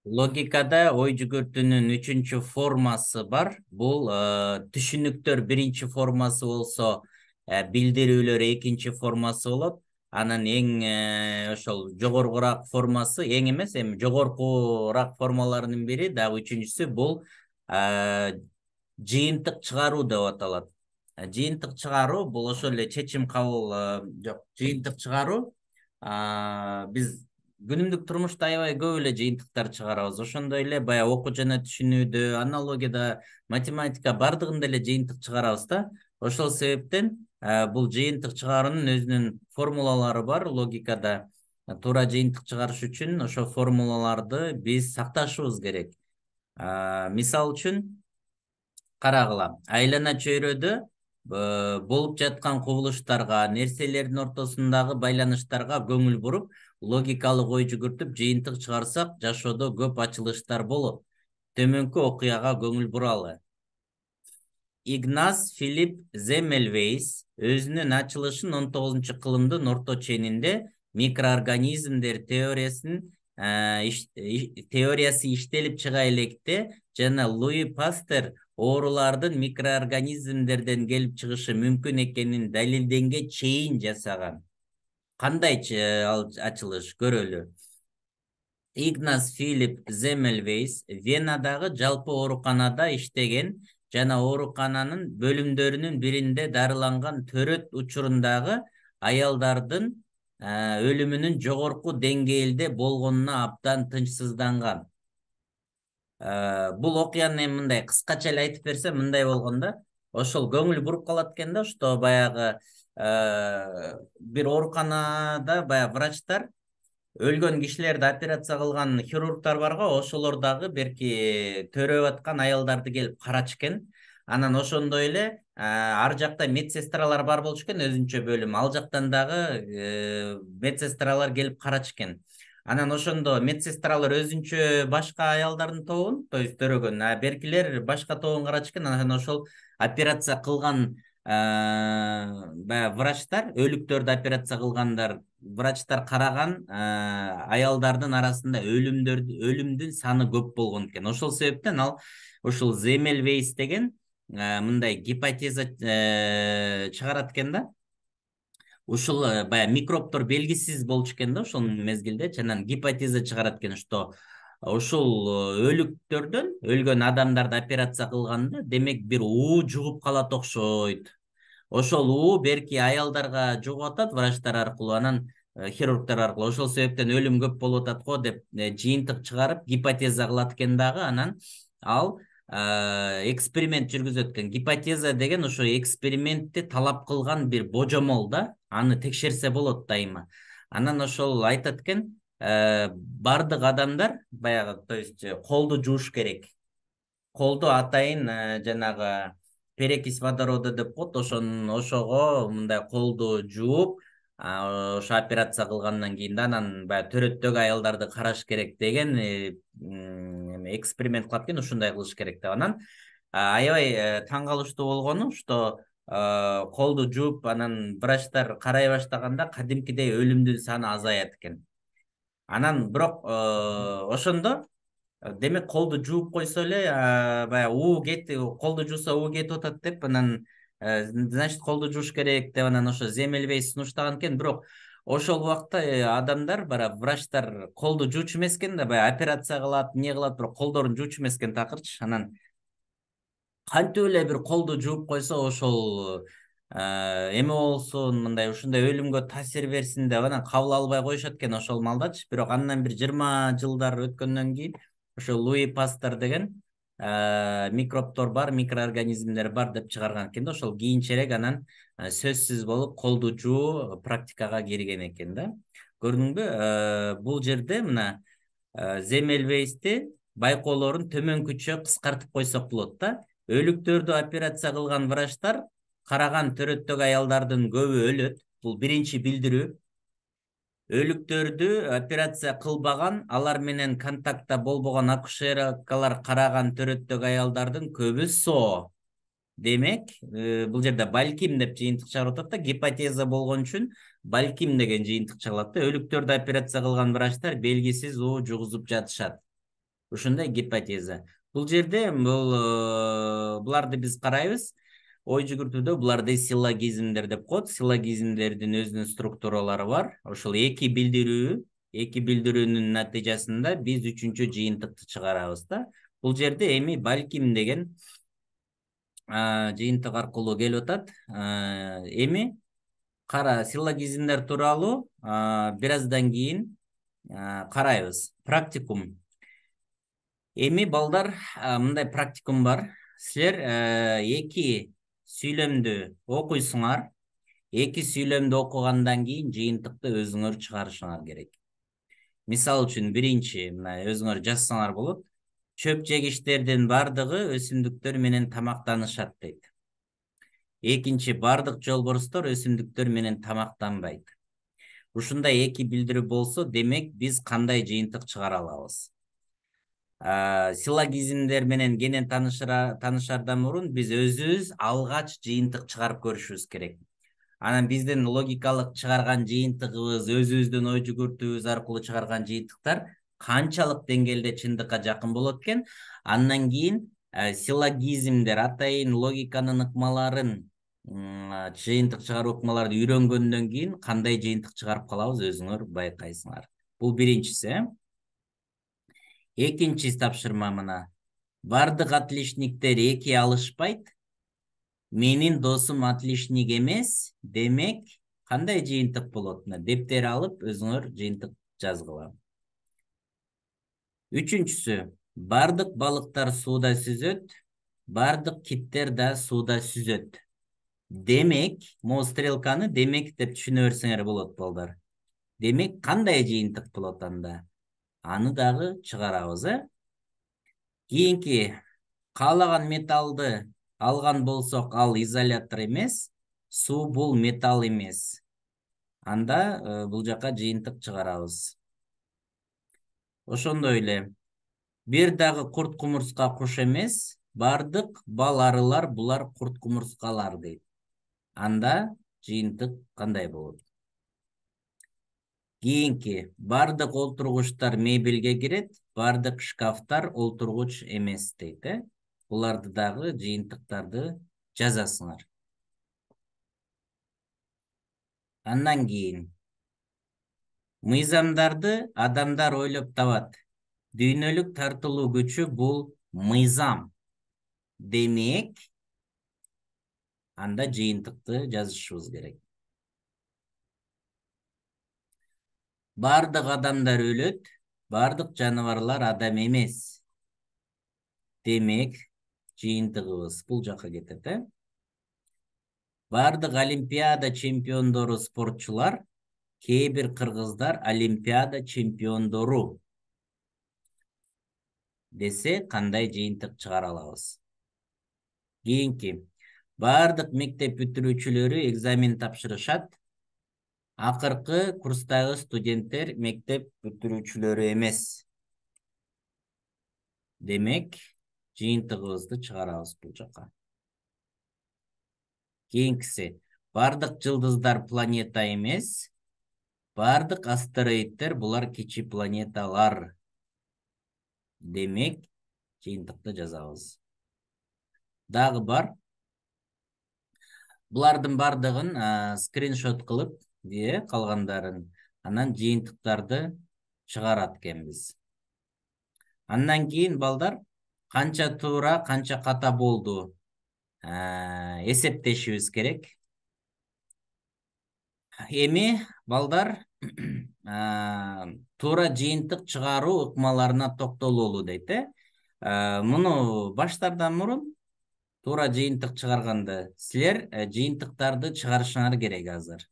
Logikada ой жүгүртүүнүн үчүнчү формасы бар. Бул түшүнүктөр биринчи формасы болсо, билдирүүлөр экинчи формасы болот. Анан эң ошол жогоркураак формасы, эң эмес, эми жогоркураак формаларынын бири дагы үчүнчүсү бул жыйынтык чыгаруу деп аталат. Жыйынтык чыгаруу бул ошол эле чечим кабыл, жок, жыйынтык чыгаруу биз күнүмдүк турмушта аябай көп эле жыйынтыктар чыгарабыз. Ошондой эле баягы окуу жана түшүнүүдө, аналогияда, математика бардыгында эле жыйынтык чыгарабыз да. Ошол себептен бул жыйынтык чыгаруунун өзүнүн формулалары бар логикада. Туура жыйынтык чыгарыш үчүн ошол формулаларды биз сакташыбыз керек. Мисал үчүн карагыла, айлана чөйрөдө болуп жаткан кубулуштарга, нерселердин ортосундагы байланыштарга көңүл буруп, логикалык ой жүгүртүп жыйынтык чыгарсак, жашоодо көп ачылыштар болот. Төмөнкү окуяга көңүл буралы. Игназ Филипп Земельвейс өзүнүн ачылышын 19-кылымдын орто ченинде микроорганизмдер теориясы иштелип чыга электе жана Луи Пастер оорулардын микроорганизмдерден келип чыгышы мүмкүн экенин далилденге чейин жасаган. Кандай ал ачылыш, көрөлү. Игназ Филипп Земельвейс Венадагы жалпы ооруканада иштеген жана оорукананын бөлүмдөрүнүн биринде дарыланган төрөт учурундагы аялдардын өлүмүнүн жогорку деңгээлде болгонуна абдан тынчсызданган. Бул окуяны эми мындай кыскача эле айтып берсем, мындай болгон да. Ошол көңүл буруп калат экен да, что баягы бир ооруканада баягы врачтар өлгөн кишилерди операция кылган хирургтар барго, ошолор дагы берки төрөп аткан аялдарды келип карачу экен. Анан ошондой эле ар жакта медсестралар бар болчу экен, өзүнчө бөлүм. Ал жактан дагы медсестралар келип карачу экен. Анан ошондо медсестралар өзүнчө башка аялдардын тобун, то есть төрөгөн, беркилер башка тобун карачу экен. Анан ошол операция кылган баягы врачтар, өлүктөрдү операция кылгандар врачтар караган аялдардын арасында өлүмдүн саны көп болгон экен. Ошол себептен ал ушул Земельвейс деген мындай гипотеза чыгарат экен да. Ушул баягы микробтор белгисиз болчу экен да ошол мезгилде, анан гипотеза чыгарат экен, что ушул өлүктөрдөн өлгөн адамдарды операция кылганда демек бир уу жугуп калат окшойт. Ошол уу берки аялдарга жугуп атат врачтар аркылуу, анан хирургтар аркылуу. Ошол себептен өлүм көп болуп атат го деп жыйынтык чыгарып гипотеза кылат экен дагы. Анан ал эксперимент жүргүзөт экен. Гипотеза деген ошо экспериментти талап кылган бир божомол да, аны текшерсе болот дайыма. Анан ошол айтат экен, бардык адамдар баягы, то есть колду жууш керек. Колду атайын жанагы перекись водорода деп коет, ошого мындай колду жууп, ошо операция кылгандан кийин да анан баягы төрөттөгү аялдарды караш керек деген эксперимент кылат экен, ушундай кылыш керек деп. Анан аябай таң калыштуу болгону, что колду жууп анан врачтар карай баштаганда кадимкидей өлүмдүн саны азаят экен. Анан бирок ошондо демек колду жууп койсо эле баягы колду жууса уу кетип атат деп, анан значит колду жууш керек деп анан ошо Земельвейс сунуштаган экен. Бирок ошол убакта адамдар, врачтар колду жуучу эмес экен да, баягы операция кылат, эмне кылат, бирок колдорун жуучу эмес экен такырчы. Анан кантип эле бир колду жууп койсо ошол эме болсун, мындай ушундай өлүмгө таасир берсин деп анан кабыл албай коюшат экен ошол маалдачы. Бирок андан бир 20 жылдар өткөндөн кийин ошо Луи Пастер деген микробтор бар, микроорганизмдер бар деп чыгарган экен да. Ошол кийинчерээк анан сөзсүз болуп колду жуу практикага кирген экен да. Көрдүңбү, бул жерде мына Земельвейсти байкоолорун төмөнкүчө кыскартып койсок болот да. Өлүктөрдү операция кылган врачтар караган төрөттөгү аялдардын көбү өлөт. Бул биринчи билдирүү. Өлүктөрдү операция кылбаган, алар менен контактта болбогон акушеркалар караган төрөттөгү аялдардын көбү соо. Демек, бул жерде балким деп жыйынтык чыгарып атат да, гипотеза болгон үчүн балким деген жыйынтык чыгылат да. Өлүктөрдү операция кылган врачтар белгисиз уу жугузуп жатышат. Ушундай гипотеза. Бул жерде буларды биз карайбыз. Ой жүгүртүүдө буларды силлогизмдер деп коет. Силлогизмдердин өзүнүн структуралары бар. Ошол эки билдирүүнүн натыйжасында биз үчүнчү жыйынтыкты чыгарабыз да. Бул жерде эми балким деген жыйынтык аркылуу келип атат. Эми кара силлогизмдер тууралуу бир аздан кийин карайбыз. Практикум. Эми балдар мындай практикум бар. Силер эки сүйлөмдү окуйсуңар. Эки сүйлөмдү окугандан кийин жыйынтыкты өзүңөр чыгарышыңар керек. Мисал үчүн биринчи мына өзүңөр жазсаңар болот. Чөп жегичтердин бардыгы өсүмдүктөр менен тамактанышат дейт. Экинчи, бардык жолборстор өсүмдүктөр менен тамактанбайт. Ушундай эки билдирүү болсо, демек биз кандай жыйынтык чыгара алабыз? Силлогизмдер менен кенен таанышардан мурун биз өзүбүз алгач жыйынтык чыгарып көрүшүбүз керек. Анан биздин логикалык чыгарган жыйынтыгыбыз, өзүбүздүн ой жүгүртүүбүз аркылуу чыгарган жыйынтыктар канчалык деңгээлде чындыкка жакын болот экен? Андан кийин силлогизмдер, атайын логиканын ыкмаларын, жыйынтык чыгаруу ыкмаларды үйрөнгөндөн кийин кандай жыйынтык чыгарып калабыз, өзүңөр байкайсыңар. Бул биринчиси. Экинчи тапшырма мына. Бардык отличниктер эки алышпайт. Менин досум отличник эмес. Демек, кандай жыйынтык болот? Дептер алып, өзүңөр жыйынтык жазгыла. Үчүнчүсү. Бардык балыктар сууда сүзөт. Бардык киттер да сууда сүзөт. Демек, могу стрелканы демек деп түшүнө берсеңер болот, балдар. Демек, кандай жыйынтык болот анда? Аны дагы чыгарабыз, Кийинки, каалаган металлды алган болсок, ал изолятор эмес, суу бул металл эмес. Анда бул жака жыйынтык чыгарабыз. Ошондой эле, бир дагы курт кумурска куш эмес, бардык бал арылар булар курт кумурскалар дейт. Анда жыйынтык кандай болот? Кийинки, бардык олтургучтар мебелге кирет, бардык шкафтар олтургуч эмес дейт, Буларды дагы жыйынтыктарды жазасыңар. Андан кийин, мыйзамдарды адамдар ойлоп табат. Дүйнөлүк тартылуу күчү бул мыйзам. Демек, анда жыйынтыкты жазышыбыз керек. Бардык адамдар өлөт, бардык жаныбарлар адам эмес. Демек, жыйынтыгыбыз бул жака кетет, Бардык олимпиада чемпиондору спортчулар, кээ бир кыргыздар олимпиада чемпиондору десе, кандай жыйынтык чыгара алабыз? Кийинки, бардык мектеп бүтүрүүчүлөрү экзамен тапшырышат. Акыркы курстагы студенттер мектеп бүтүрүүчүлөрү эмес. Демек, жыйынтыгыбызды чыгарабыз бул жака. Кийинкиси, бардык жылдыздар планета эмес, бардык астероиддер булар кичи планеталар. Демек, жыйынтыкты жазабыз. Дагы бар. Булардын бардыгын скриншот кылып, калгандарын, анан жыйынтыктарды чыгарат экенбиз. Андан кийин балдар канча туура, канча ката болду эсептешибиз керек. Эми балдар туура жыйынтык чыгаруу ыкмаларына токтололу дейт, Муну баштардан мурун туура жыйынтык чыгарганда силер жыйынтыктарды чыгарышыңар керек азыр.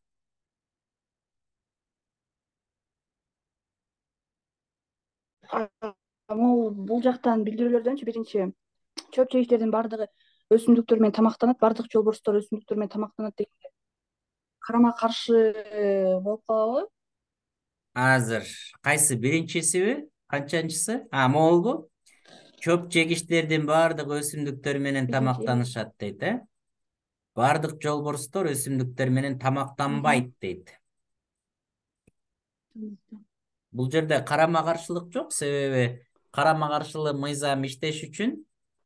Бул жактан билдирүүлөрдөнчү биринчи, чөп жегичтердин бардыгы өсүмдүктөр менен тамактанат, бардык жолборстор өсүмдүктөр менен тамактанат дегенде карама каршы болуп калабы? Азыр кайсы, биринчисиби, канчанчысы? Могулбу? Чөп жегичтердин бардыгы өсүмдүктөр менен тамактанышат дейт, Бардык жолборстор өсүмдүктөр менен тамактанбайт дейт. Бул жерде карама каршылык жок, себеби карама каршылуу мыйзам иштеш үчүн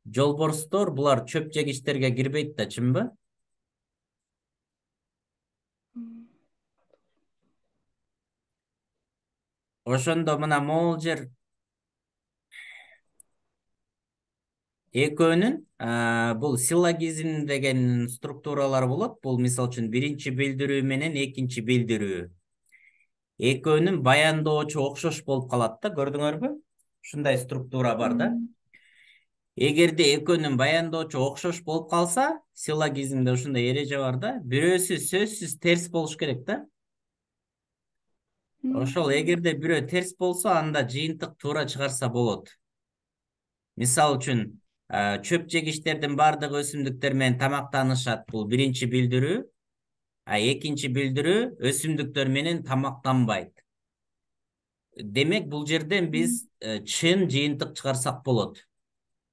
жолборстор булар чөп жегичтерге кирбейт да, чынбы? Ошондо мына могул жер экөөнүн бул силлогизм деген структуралар болот. Бул мисалы үчүн биринчи билдирүү менен экинчи билдирүү. Экөөнүн баяндоочу окшош болуп калат да, көрдүңөрбү? Ушундай структура бар да. Эгерде экөөнүн баяндоочу окшош болуп калса, силлогизмде ушундай эреже бар да, бирөөсү сөзсүз терс болуш керек да. Ошол эгерде бирөө терс болсо, анда жыйынтык туура чыгарса болот. Мисал үчүн, чөп жегичтердин баардыгы өсүмдүктөр менен тамактанышат. Бул биринчи билдирүү. Экинчи билдирүү өсүмдүктөр менен тамактанбайт. Демек, бул жерден биз чын жыйынтык чыгарсак болот.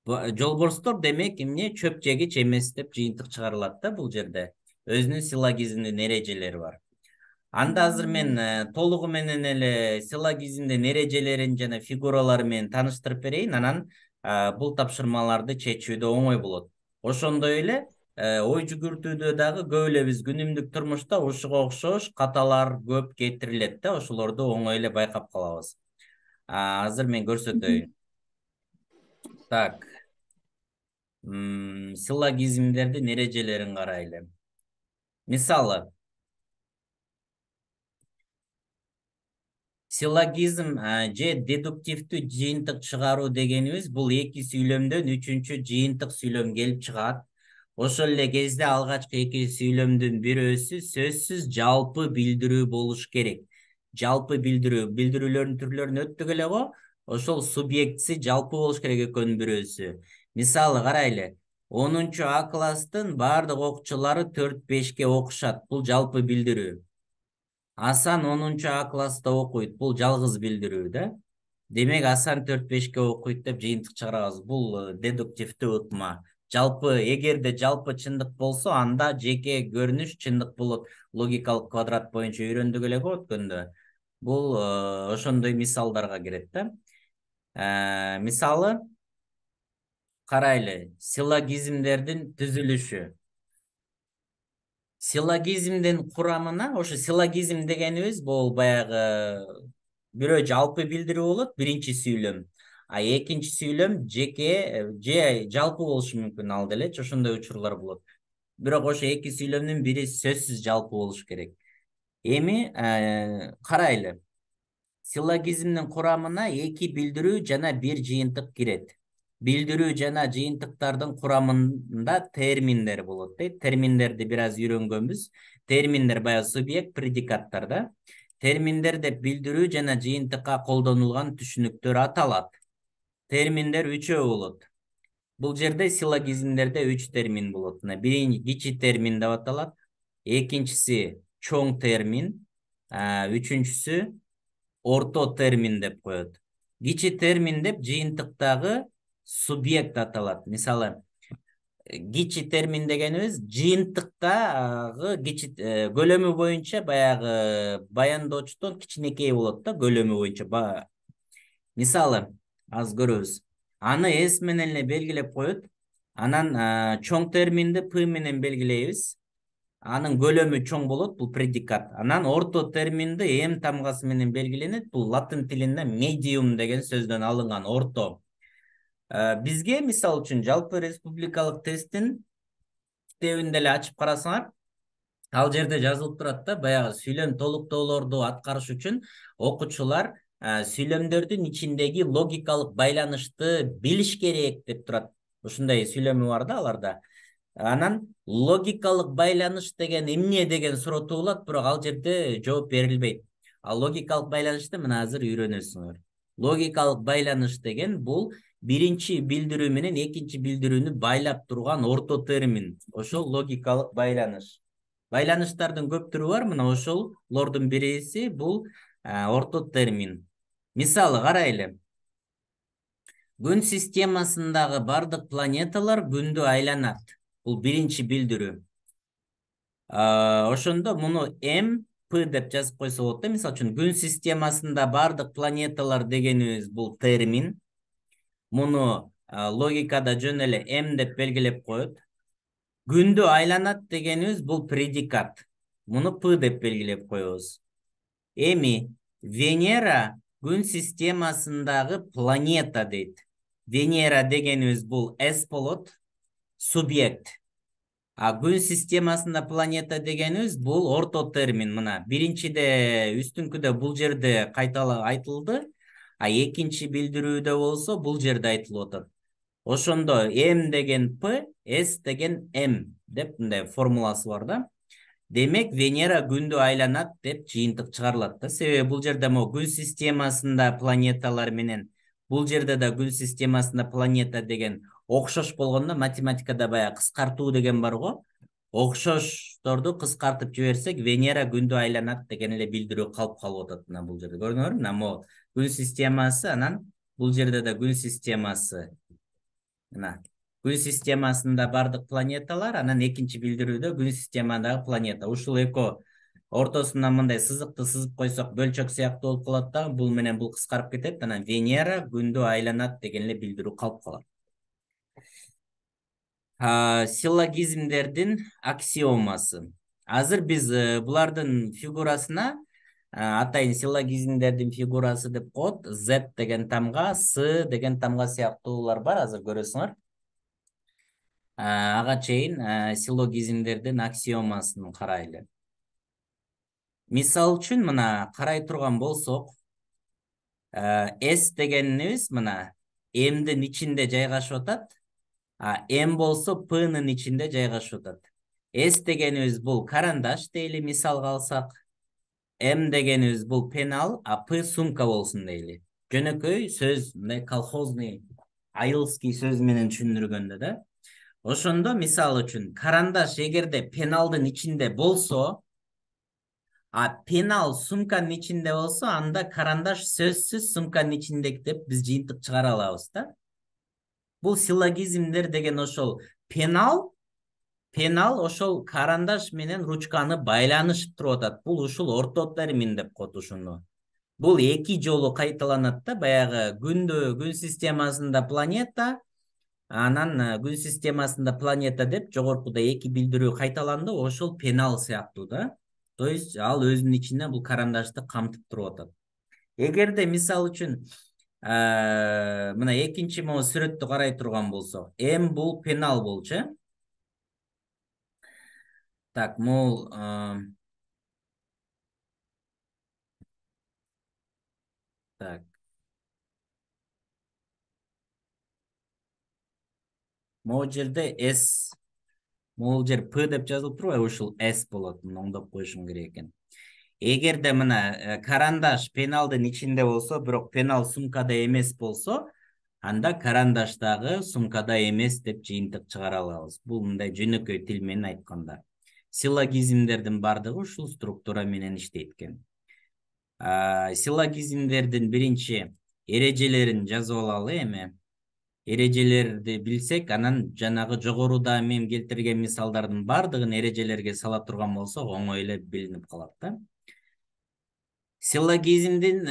Жолборстор демек эмне чөп жегич эмес деп жыйынтык чыгарылат да бул жерде. Өзүнүн силлогизмдин эрежелери бар. Анда азыр мен толугу менен эле силлогизмдин эрежелерин жана фигуралары менен тааныштырып берейин, анан бул тапшырмаларды чечүүдө оңой болот. Ошондой эле ой жүгүртүүдө дагы көп эле биз күнүмдүк турмушта ушуга окшош каталар көп кетирилет да, ошолорду оңой эле байкап калабыз. Азыр мен көрсөтөйүн. Так. Силлогизмдердин эрежелерин карайлы. Мисалы, силлогизм же дедуктивдүү жыйынтык чыгаруу дегенибиз бул эки сүйлөмдөн үчүнчү жыйынтык сүйлөм келип чыгат. Ошол эле кезде алгачкы эки сүйлөмдүн бирөөсү сөзсүз жалпы билдирүү болуш керек. Жалпы билдирүүлөрдүн түрлөрүн өттүк эле го. Ошол субъектиси жалпы болуш керек экөөнүн бирөөсү. Мисалы карайлы. 10 А класстын баардык окуучулары 4-5ке окушат. Бул жалпы билдирүү. Асан 10 А класста окуйт. Бул жалгыз билдирүү да. Демек, Асан 4-5ке окуйт деп жыйынтык чыгарабыз. Бул дедуктивдүү ыкма. Жалпы, эгерде жалпы чындык болсо, анда жеке көрүнүш чындык болот. Логикалык квадрат боюнча үйрөндүк эле го өткөндө. Бул ошондой мисалдарга кирет да. Мисалы, карайлы, силлогизмдердин түзүлүшү. Силлогизмдин курамына, ошо силлогизм дегенибиз бул баягы бирөө жалпы билдирүү болот, биринчи сүйлөм. Экинчи сүйлөм жеке же жалпы болушу мүмкүн, ал делечи, ошондой учурлар болот. Бирок ошо эки сүйлөмдүн бири сөзсүз жалпы болуш керек. Эми карайлы. Силлогизмдин курамына эки билдирүү жана бир жыйынтык кирет. Билдирүү жана жыйынтыктардын курамында терминдер болот. Терминдерди бир аз үйрөнгөнбүз. Терминдер баягы субъект, предикаттар да. Терминдер деп билдирүү жана жыйынтыкка колдонулган түшүнүктөр аталат. Терминдер үчөө болот. Бул жерде силлогизмдерде 3 термин болот. Биринчи кичи термин деп аталат. Экинчиси чоң термин. Үчүнчүсү орто термин деп коет. Кичи термин деп жыйынтыктагы субъект аталат. Мисалы, кичи термин дегенибиз жыйынтыктагы кичи көлөмү боюнча баягы баяндоочтон кичинекей болот да, көлөмү боюнча. Мисалы, аз көрөбүз. Аны S менен эле белгилеп коет. Анан чоң терминди P менен белгилейбиз. Анын көлөмү чоң болот, бул предикат. Анан орто терминди M тамгасы менен белгиленет. Бул латын тилинде medium деген сөздөн алынган, орто. Бизге мисал үчүн жалпы республикалык тесттин китебинде эле ачып карасаңар, ал жерде жазылып турат да, баягы сүйлөм толуктоолорду аткарыш үчүн окуучулар сүйлөмдөрдүн ичиндеги логикалык байланышты билиш керек деп турат. Ушундай сүйлөмү бар да аларда. Анан логикалык байланыш деген эмне деген суроо туулат, бирок ал жерде жооп берилбейт. Логикалык байланышты мына азыр үйрөнөсүңөр. Логикалык байланыш деген бул биринчи билдирүү менен экинчи билдирүүнү байлап турган орто термин. Ошол логикалык байланыш. Байланыштардын көп түрү бар, мына ошолордун бириси бул орто термин. Мисалы карайлы. Күн системасындагы бардык планеталар күндү айланат. Бул биринчи билдирүү. Ошондо муну М, П деп жазып койсо болот да. Мисалы үчүн күн системасында бардык планеталар дегенибиз бул термин. муну логикада жөн эле м деп белгилеп коет. Күндү айланат дегенибиз бул предикат. Муну п деп белгилеп коебуз. Эми Венера күн системасындагы планета дейт. Венера дегенибиз бул S болот, субъект. Күн системасында планета дегенибиз бул орто термин. Мына биринчиде үстүңкүдө бул жерде айтылды, экинчи билдирүүдө болсо бул жерде айтылып атат. Ошондо М деген П, С деген М деп мындай формуласы бар да. Демек Венера күндү айланат деп жыйынтык чыгарылат да. Себеби бул жерде күн системасында планеталар менен бул жерде да күн системасында планета деген окшош болгондо математикада баягы кыскартуу деген бар го. Окшошторду кыскартып жиберсек, Венера күндү айланат деген эле билдирүү калып атат мына бул жерде. Көрдүңөрбү? Мына күн системасы, анан бул жерде да күн системасы. Мына күн системасында бардык планеталар, анан экинчи билдирүүдө күн системадагы планета. Ушул эко ортосунан мындай сызыкты сызып койсок, бөлчөк сыяктуу болуп калат да, бул менен бул кыскарып кетет. Анан Венера күндү айланат деген эле билдирүү калып калат. Силлогизмдердин аксиомасы. Азыр биз булардын фигурасына атайын силлогизмдердин фигурасы деп коет. Z деген тамга, S деген тамга сыяктуулар бар, азыр көрөсүңөр. Ага чейин силлогизмдердин аксиомасын карайлы. Мисал үчүн мына карай турган болсок, S дегенибиз мына M'дин ичинде жайгашып атат. М болсо П'нын ичинде жайгашып атат. С дегенибиз бул карандаш дейли, мисалга алсак. М дегенибиз бул пенал, П сумка болсун дейли. Жөнөкөй сөз, мындай колхозный, айылский сөз менен түшүндүргөндө да. Ошондо мисал үчүн карандаш эгерде пеналдын ичинде болсо, пенал сумканын ичинде болсо, анда карандаш сөзсүз сумканын ичиндеги деп биз жыйынтык чыгара алабыз да. Бул силлогизмдер деген ошол пенал ошол карандаш менен ручканы байланышып туруп атат. Бул ушул орто термин деп коет ушуну. Бул эки жолу кайталанат да, баягы күн системасында планета, анан күн системасында планета деп жогоркуда эки билдирүү кайталанды, ошол пенал сыяктуу да. То есть ал өзүнүн ичинде бул карандашты камтып туруп атат. Эгерде мисал үчүн мына экинчи могу сүрөттү карай турган болсок, М бул пенал болчу. Так, могул так. Могул жерде S, могул жер P деп жазылып турбайбы, ушул S болот. Муну оңдоп коюшум керек экен. Эгерде мына карандаш пеналдын ичинде болсо, бирок пенал сумкада эмес болсо, анда карандаш дагы сумкада эмес деп жыйынтык чыгара алабыз. Бул мындай жөнөкөй тил менен айтканда. Силлогизмдердин бардыгы ушул структура менен иштейт экен. Силлогизмдердин биринчи эрежелерин жазып алалы эми. Эрежелерди билсек, анан жанагы жогоруда мен келтирген мисалдардын бардыгын эрежелерге сала турган болсок, оңой эле билинип калат да. Силлогизмдин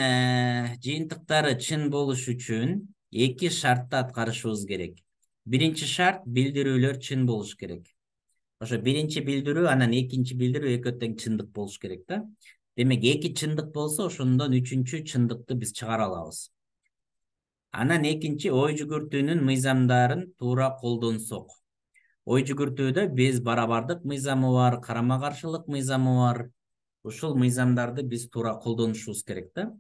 жыйынтыктары чын болуш үчүн эки шартты аткарышыбыз керек. Биринчи шарт, билдирүүлөр чын болуш керек. Ошо биринчи билдирүү, анан экинчи билдирүү экөө тең чындык болуш керек да. Демек, эки чындык болсо, ошондон үчүнчү чындыкты биз чыгара алабыз. Анан экинчи, ой жүгүртүүнүн мыйзамдарын туура колдонсок. Ой жүгүртүүдө биз барабардык мыйзамы бар, карама каршылык мыйзамы бар. Ушул мыйзамдарды биз туура колдонушубуз керек да.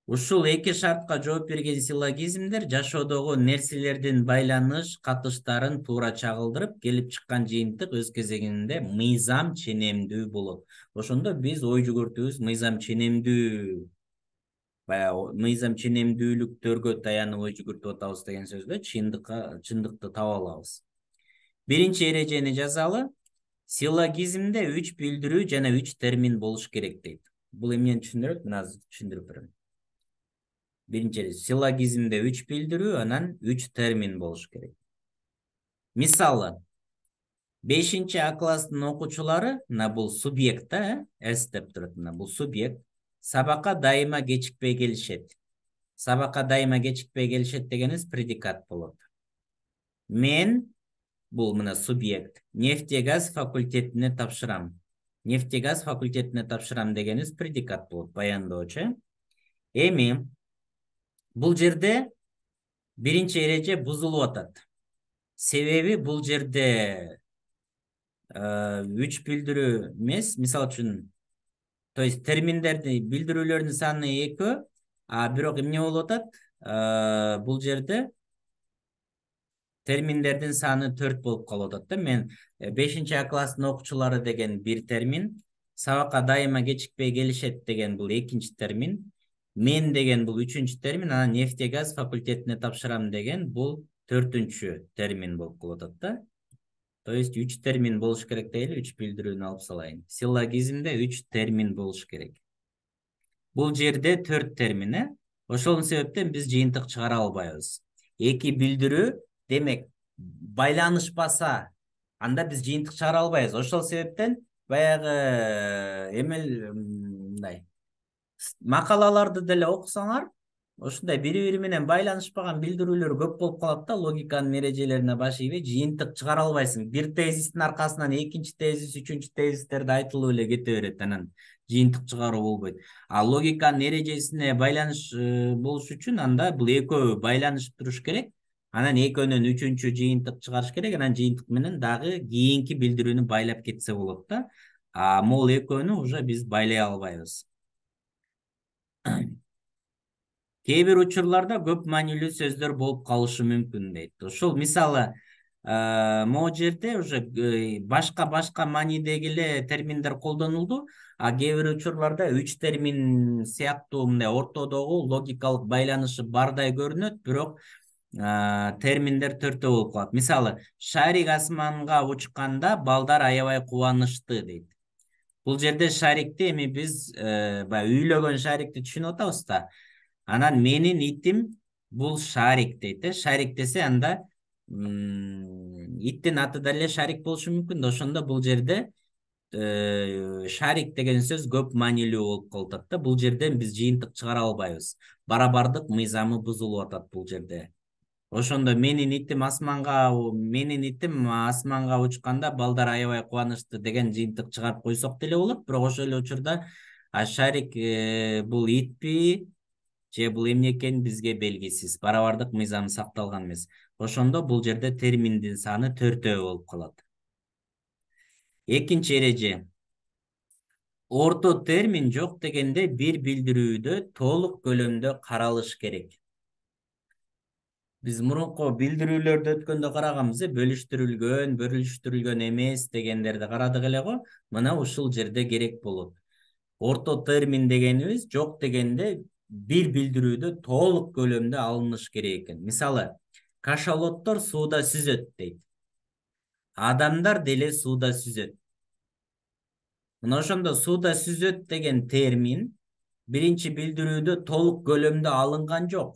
Ушул эки шартка жооп берген силлогизмдер жашоодогу нерселердин байланыш катыштарын туура чагылдырып, келип чыккан жыйынтык өз кезегинде мыйзам ченемдүү болот. Ошондо биз ой жүгүртүүбүз мыйзам ченемдүү, мыйзам ченемдүүлүктөргө таянып ой жүгүртүп атабыз деген сөздө чындыкты таба алабыз. Биринчи эрежени жазалы. Силлогизмде 3 билдирүү жана 3 термин болуш керек дейт. Бул эмнени түшүндүрөт? Мына түшүндүрүп берем. Биринчи, силлогизмде 3 билдирүү, анан 3 термин болуш керек. Мисалы, 5-А класстын окуучулары, мына бул субъект да, S деп турат, мына бул субъект, сабакка дайыма кечикпей келишет. Сабакка дайыма кечикпей келишет дегенибиз предикат болот. Мен, бул мына субъект, нефтегаз факультетине тапшырам. Нефтегаз факультетине тапшырам дегенибиз предикат болот, баяндоочу. Эми бул жерде биринчи эреже бузулуп атат. Себеби бул жерде үч билдирүү эмес, мисалы үчүн, то есть терминдерди билдирүүлөрдүн саны 2, а бирок эмне болуп атат? Бул жерде терминдердин саны 4 болуп калып атат да. Мен 5 А класстын окуучулары деген бир термин, сабакка дайыма кечикпей келишет деген бул экинчи термин, мен деген бул үчүнчү термин, анан нефтегаз факультетине тапшырам деген бул 4-чү термин болуп калып атат да. То есть 3 термин болуш керек дейли, 3 билдирүүнү алып салайын. Силлогизмде 3 термин болуш керек. Бул жерде 4 термин, ошол себептен биз жыйынтык чыгара албайбыз. 2 билдирүү, демек, байланышпаса, анда биз жыйынтык чыгара албайбыз. Ошол себептен баягы мындай макалаларды деле окусаңар, ушундай бири-бири менен байланышпаган билдирүүлөр көп болуп калат да, логиканын эрежелерине баш ийбей жыйынтык чыгара албайсың. Бир тезистин аркасынан экинчи тезис, үчүнчү тезистерди айтылып эле кете берет, анан жыйынтык чыгаруу болбойт. А логиканын эрежесине байланыш болуш үчүн анда бул экөө байланышып туруш керек. Анан экөөнүн үчүнчү жыйынтык чыгарыш керек, анан жыйынтык менен дагы кийинки билдирүүнү байлап кетсе болот да. А могул экөөнү уже биз байлай албайбыз. Кээ бир учурларда көп маанилүү сөздөр болуп калышы мүмкүн дейт. Ошол мисалы могу жерде уже башка маанидеги эле терминдер колдонулду, а кээ бир учурларда 3 термин сыяктуу мындай ортодогу логикалык байланышы бардай көрүнөт, бирок терминдер 4 болуп калат. Мисалы, шарик асманга учканда балдар аябай кубанычты дейт. Бул жерде шарикти эми биз баягы үйлөгөн шарикти түшүнүп атабыз да. Анан менин итим бул шарик дейт. Шарик десе анда иттин аты деле шарик болушу мүмкүн да. Ошондо бул жерде шарик деген сөз көп маанилүү болуп калып атат да. Бул жерден биз жыйынтык чыгара албайбыз. Барабардык мыйзамы бузулуп атат бул жерде. Ошондо менин итим асманга учканда балдар аябай кубанычты деген жыйынтык чыгарып койсок деле болот. Бирок ошол эле учурда шарик бул итпи же бул эмне экени бизге белгисиз. Барабардык мыйзамы сакталган эмес. Ошондо бул жерде терминдин саны 4 болуп калат. Экинчи эреже. Орто термин жок дегенде бир билдирүүдө толук көлөмдө каралыш керек. Биз мурунку билдирүүлөрдө өткөндө караганбыз, бөлүштүрүлгөн эмес дегендерди карадык эле го. Мына ушул жерде керек болот. Орто термин дегенибиз жок дегенде бир билдирүүдө толук көлөмдө алыныш керек экен. Мисалы, кашалоттор сууда сүзөт дейт. Адамдар деле сууда сүзөт. Мына ошондо сууда сүзөт деген термин биринчи билдирүүдө толук көлөмдө алынган жок.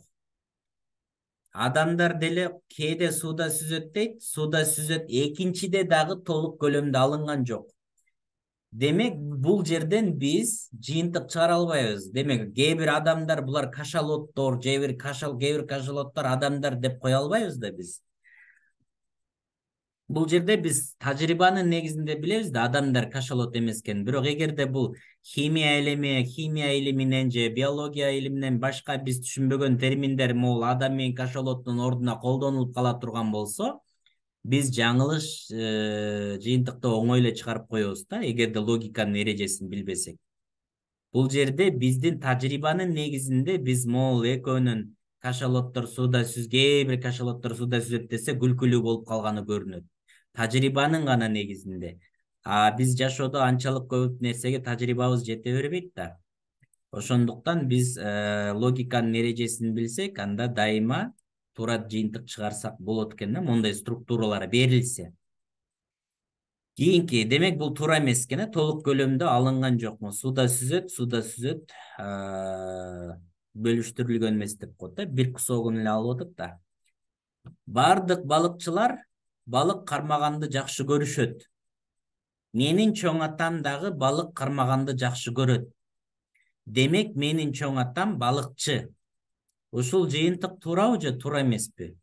Адамдар деле кээде сууда сүзөт дейт, сууда сүзөт экинчиде дагы толук көлөмдө алынган жок. Демек, бул жерден биз жыйынтык чыгара албайбыз. Демек, кээ бир адамдар булар кашалоттор, кээ бир кашалоттор адамдар деп кое албайбыз да биз. Бул жерде биз тажрыйбанын негизинде билебиз да адамдар кашалот эмес экенин. Бирок эгерде бул химия илиминен же биология илиминен башка биз түшүнбөгөн терминдер могул адам менен кашалоттун ордуна колдонулуп кала турган болсо, биз жаңылыш жыйынтыкты оңой эле чыгарып коебуз да, эгерде логиканын эрежесин билбесек. Бул жерде биздин тажрыйбанын негизинде биз могул экөөнүн кашалоттор сууда кээ бир кашалоттор сууда сүзөт десе күлкүлүү болуп калганы көрүнөт. Тажрыйбанын гана негизинде. А биз жашоодо анчалык көп нерсеге тажрыйбабыз жете бербейт да. Ошондуктан биз логиканын эрежесин билсек, анда дайыма туура жыйынтык чыгарсак болот экен да, мондай структуралар берилсе. Кийинки, демек бул туура эмес экен, толук көлөмдө алынган жокму? Сууда сүзөт, бөлүштүрүлгөн эмес деп коет да, бир кусогун эле алып атат да. Бардык балыкчылар балык кармаганды жакшы көрүшөт. Менин чоң атам дагы балык кармаганды жакшы көрөт. Демек, менин чоң атам балыкчы. Ушул жыйынтык туурабы же туура эмеспи?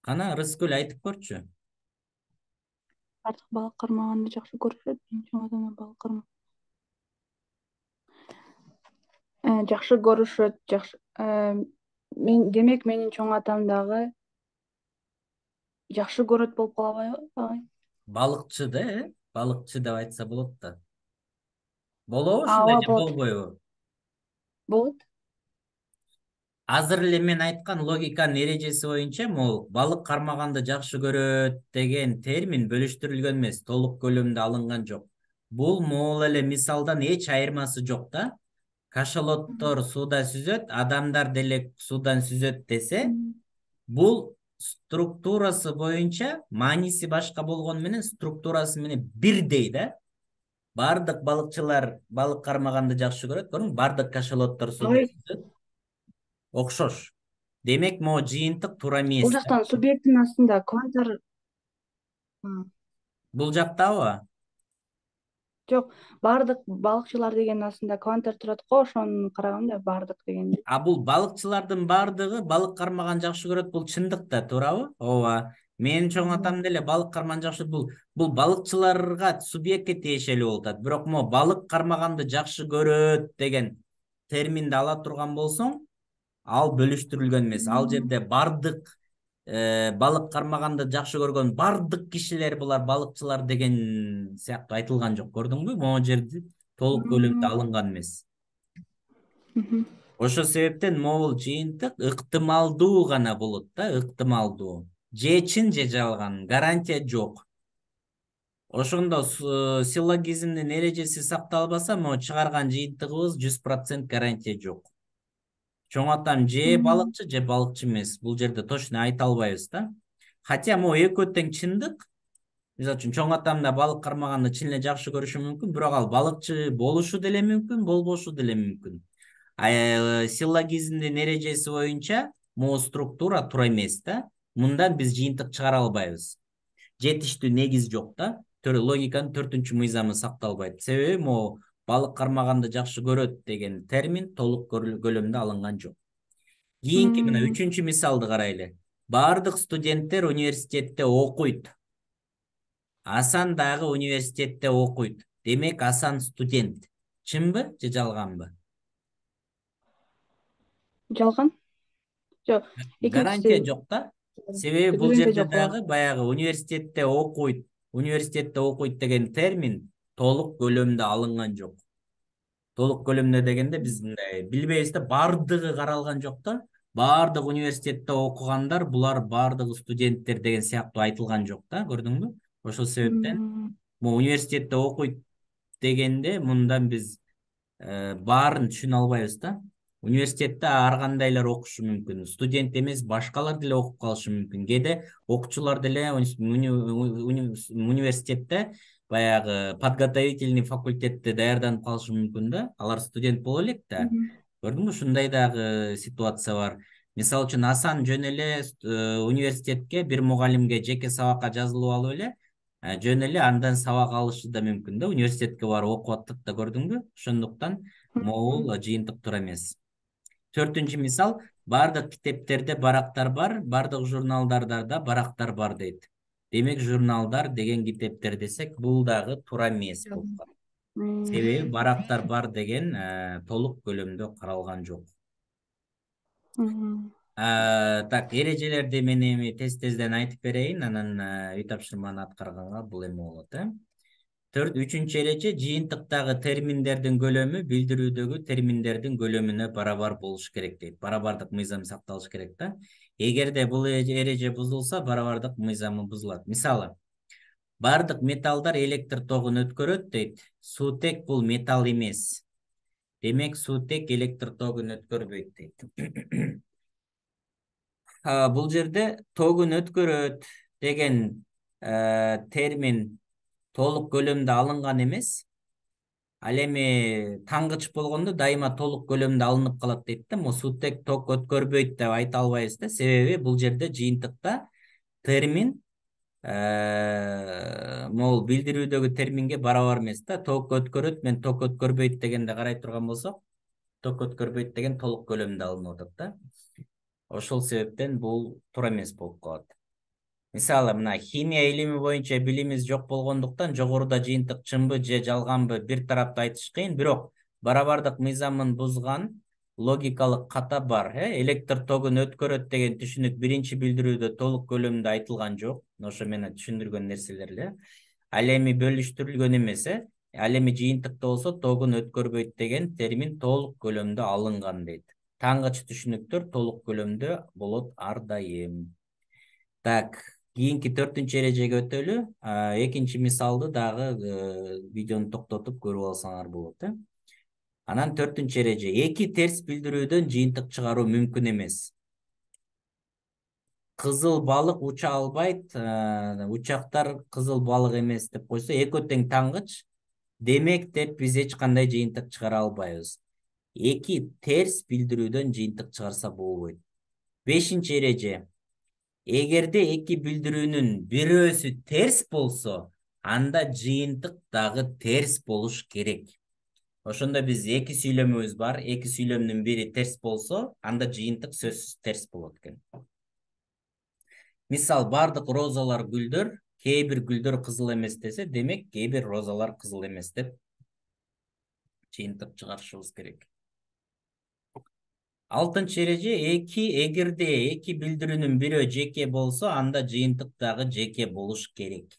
Кана Рыскүл айтып көрчү. Бардык балык кармаганды жакшы көрүшөт. Менин чоң атамдан балык кармак жакшы көрүшөт. Жакшы демек менин чоң атам дагы жакшы көрөт болуп калабайбы агай? Балыкчы да, балыкчы деп айтса болот да. Болобу ушундай Ооба же болот. болбойбу? Болот. Азыр эле мен айткан логиканын эрежеси боюнча, могул балык кармаганды жакшы көрөт деген термин бөлүштүрүлгөн эмес, толук көлөмдө алынган жок. Бул могул эле мисалдан эч айырмасы жок да. Кашалоттор сууда сүзөт, адамдар деле суудан сүзөт десе, бул структурасы боюнча мааниси башка болгону менен структурасы менен бирдей да. Бардык балыкчылар балык кармаганды жакшы көрөт, көрдүңбү? Бардык кашалоттор сууда Агай, сүзөт. Окшош. Демек, могу жыйынтык туура бул эмес да. жактан субъекттин астында кванттар Бул жактабы? жок. Бардык балыкчылар деген астында кванттар турат го, ошону караганда бардык дегенде. А бул балыкчылардын бардыгы балык кармаган жакшы көрөт, бул чындык да, туурабы? Ооба. Менин чоң атам деле балык кармаган жакшы, бул балыкчыларга субъектке тиешелүү болуп атат. Бирок могу балык кармаганды жакшы көрөт деген терминди ала турган болсоң, ал бөлүштүрүлгөн эмес. Ал жерде бардык балык кармаганды жакшы көргөн бардык кишилер булар балыкчылар деген сыяктуу айтылган жок, көрдүңбү? Могу жерде толук көлөмдө алынган эмес. Ошол себептен могул жыйынтык ыктымалдуу гана болот да, ыктымалдуу. Же чын же жалган, гарантия жок. Ошондо силлогизмдин эрежеси сакталбаса, могу чыгарган жыйынтыгыбыз 100% гарантия жок. Чоң атам же балыкчы эмес. Бул жерде точно айта албайбыз да. Хотя могу экөө тең чындык. Мисалы үчүн чоң атам да балык кармаганды чын эле жакшы көрүшү мүмкүн, бирок ал балыкчы болушу деле мүмкүн, болбошу деле мүмкүн. Силлогизмдин эрежеси боюнча могу структура туура эмес да. Мындан биз жыйынтык чыгара албайбыз. Жетиштүү негиз жок да. Логиканын 4-мыйзамы мыйзамы сакталбайт. Себеби могу балык кармаганды жакшы көрөт деген термин толук көлөмдө алынган жок. Кийинки мына 3-мисалды мисалды карайлы. Бардык студенттер университетте окуйт. Асан дагы университетте окуйт. Демек, Асан студент. Чынбы же жалганбы? Жалган? Жок. Гарантия жок да. Себеби бул Түбүндө жерде жок. дагы баягы университетте окуйт деген термин толук көлөмдө алынган жок. Толук көлөмдө дегенде биз мындай билбейбиз да, бардыгы каралган жок да. Бардык университетте окугандар, булар бардыгы студенттер деген сыяктуу айтылган жок да, көрдүңбү? Ошол себептен могу университетте окуйт дегенде мындан биз баарын түшүнө албайбыз да. Университетте ар кандайлар окушу мүмкүн. Студент эмес, башкалар деле окуп калышы мүмкүн. Кээде окуучулар деле университетте баягы подготовительный факультетте даярданып калышы мүмкүн да. Алар студент боло элек да. Көрдүңбү? Ушундай дагы ситуация бар. Мисалы үчүн Асан жөн эле университетке бир мугалимге жеке сабакка жазылып алып эле жөн эле андан сабак алышы да мүмкүн да. Университетке барып окуп атат да, көрдүңбү? Ошондуктан могул жыйынтык туура эмес. 4-мисал, бардык китептерде барактар бар, бардык журналдарда да барактар бар дейт. Демек, журналдар деген китептер десек, бул дагы туура эмес болуп калат. Себеби барактар бар деген толук көлөмдө каралган жок. Так, эрежелерди мен эми тез-тезден айтып берейин, анан үй тапшырманы аткарганга бул эме болот, 3-эреже, жыйынтыктагы терминдердин көлөмү билдирүүдөгү терминдердин көлөмүнө барабар болуш керек дейт. Барабардык мыйзам сакталыш керек да. Эгерде бул эреже бузулса, барабардык мыйзамы бузулат. Мисалы, бардык металлдар электр тогун өткөрөт дейт. Суутек бул металл эмес. Демек, суутек электр тогун өткөрбөйт дейт. Бул жерде тогун өткөрөт деген термин толук көлөмдө алынган эмес. Ал эми тангыч болгондо дайыма толук көлөмдө алынып калат дейт да. Суутек ток өткөрбөйт деп айта албайбыз да. Себеби бул жерде жыйынтыкта термин могул билдирүүдөгү терминге барабар эмес да. Ток өткөрөт менен ток өткөрбөйт дегенде карай турган болсок, ток өткөрбөйт деген толук көлөмдө алынып атат да. Ошол себептен бул туура эмес болуп калат. Мисалы, мына химия илими боюнча билимибиз жок болгондуктан жогоруда жыйынтык чынбы же жалганбы бир тарапты айтыш кыйын, бирок барабардык мыйзамын бузган логикалык ката бар. Электр тогун өткөрөт деген түшүнүк биринчи билдирүүдө толук көлөмдө айтылган жок. Ошо менен түшүндүргөн нерселер эле. Ал эми бөлүштүрүлгөн эмес, ал эми жыйынтыкта болсо тогун өткөрбөйт деген термин толук көлөмдө алынган дейт. Таңгыч түшүнүктөр толук көлөмдө болот ар дайым. Так, кийинки 4-нчү эрежеге өтөлү. Экинчи мисалды дагы видеону токтотуп көрүп алсаңар болот. Анан 4-нчү эреже. Эки терс билдирүүдөн жыйынтык чыгаруу мүмкүн эмес. Кызыл балык уча албайт, учактар кызыл балык эмес деп койсо, экөө тең таңгыч. Демек деп биз эч кандай жыйынтык чыгара албайбыз. Эки терс билдирүүдөн жыйынтык чыгарса болбойт. 5-нчи эреже. Эгерде эки билдирүүнүн бирөөсү терс болсо, анда жыйынтык дагы терс болуш керек. Ошондо биз эки сүйлөмүбүз бар, эки сүйлөмдүн бири терс болсо, анда жыйынтык сөзсүз терс болот экен. Мисал, бардык розалар гүлдөр, кээ бир гүлдөр кызыл эмес десе, демек кээ бир розалар кызыл эмес деп жыйынтык чыгарышыбыз керек. 6-нчы эреже. Эгерде эки билдирүүнүн бирөө жеке болсо, анда жыйынтык дагы жеке болуш керек.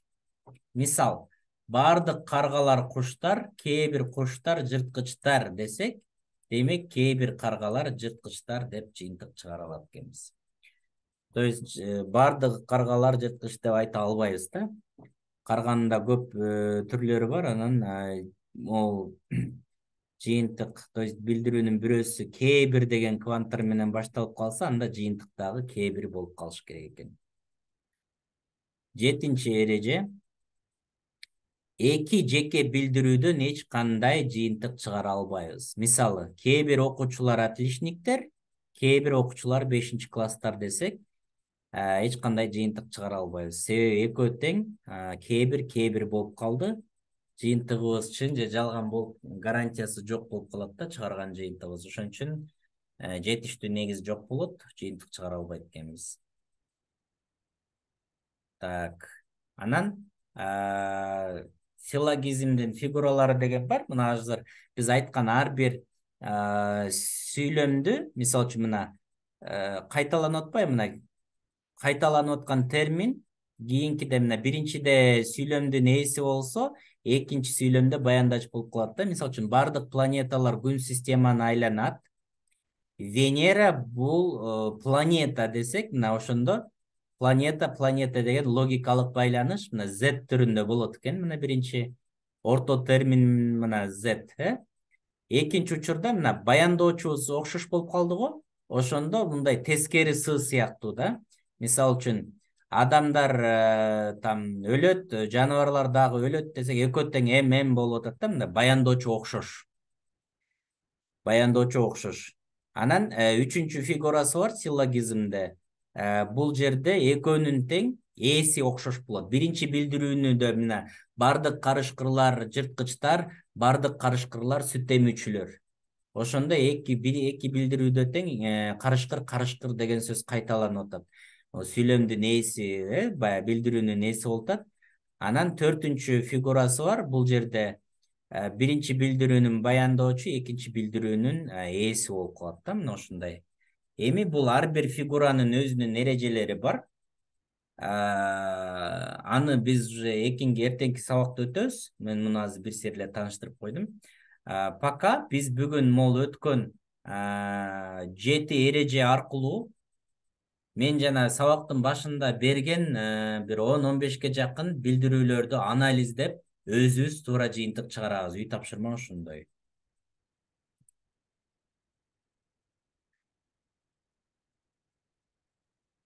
Мисал, бардык каргалар куштар, кээ бир куштар жырткычтар десек, демек кээ бир каргалар жырткычтар деп жыйынтык чыгара алат экенбиз. То есть бардык каргалар жырткыч деп айта албайбыз да. Карганын да көп түрлөрү бар, анан ол жыйынтык, то есть билдирүүнүн бирөөсү кээ бир деген кванттар менен башталып калса, анда жыйынтык дагы кээ бир болуп калыш керек экен. 7-нчи эреже. Эки жеке билдирүүдөн эч кандай жыйынтык чыгара албайбыз. Мисалы, кээ бир окуучулар отличниктер, кээ бир окуучулар 5-нчи класстар десек, эч кандай жыйынтык чыгара албайбыз. Себеби экөө тең, кээ бир болуп калды. Жыйынтыгыбыз чын же жалган болуп, гарантиясы жок болуп калат да чыгарган жыйынтыгыбыз. Ошон үчүн жетиштүү негиз жок болот, жыйынтык чыгара албайт экенбиз. Так, анан силлогизмдин фигуралары деген бар. Мына азыр биз айткан ар бир сүйлөмдү, мисалы үчүн мына кайталанып атпайбы, мына кайталанып аткан термин кийинкиде мына биринчиде сүйлөмдүн ээси болсо, экинчи сүйлөмдө баяндач болуп калат да. Мисалы үчүн бардык планеталар күн системаны айланат. Венера бул планета десек, мына ошондо планета деген логикалык байланыш мына Z түрүндө болот экен. Мына биринчи орто термин мына Z. Экинчи учурда мына баяндоочубуз окшош болуп калды го. Ошондо мындай тескери сы сыяктуу да. Мисалы үчүн адамдар там өлөт, жаныбарлар дагы өлөт десек, экөө тең ММ болуп атат да. Мына баяндоочу окшош. Баяндоочу окшош. Анан үчүнчү фигурасы бар силлогизмде. Бул жерде экөөнүн тең ээси окшош болот. Биринчи билдирүүнүдө мына бардык карышкырлар жырткычтар, бардык карышкырлар сүт эмүүчүлөр. Ошондо эки билдирүүдө тең карышкыр деген сөз кайталанып атат. Сүйлөмдүн ээси, баягы билдирүүнүн ээси болуп атат. Анан 4-нчү фигурасы бар. Бул жерде биринчи билдирүүнүн баяндоочу, экинчи билдирүүнүн ээси болуп калат да, мына ушундай. Эми бул ар бир фигуранын өзүнүн эрежелери бар. Аны биз уже эртеңки сабакта өтөбүз. Мен муну азыр бир серле тааныштырып койдум. Пока биз бүгүн могул өткөн 7 эреже аркылуу мен жана сабактын башында берген бир 10-15ке жакын билдирүүлөрдү анализдеп, өзүбүз туура жыйынтык чыгарабыз. Үй тапшырма ошондой.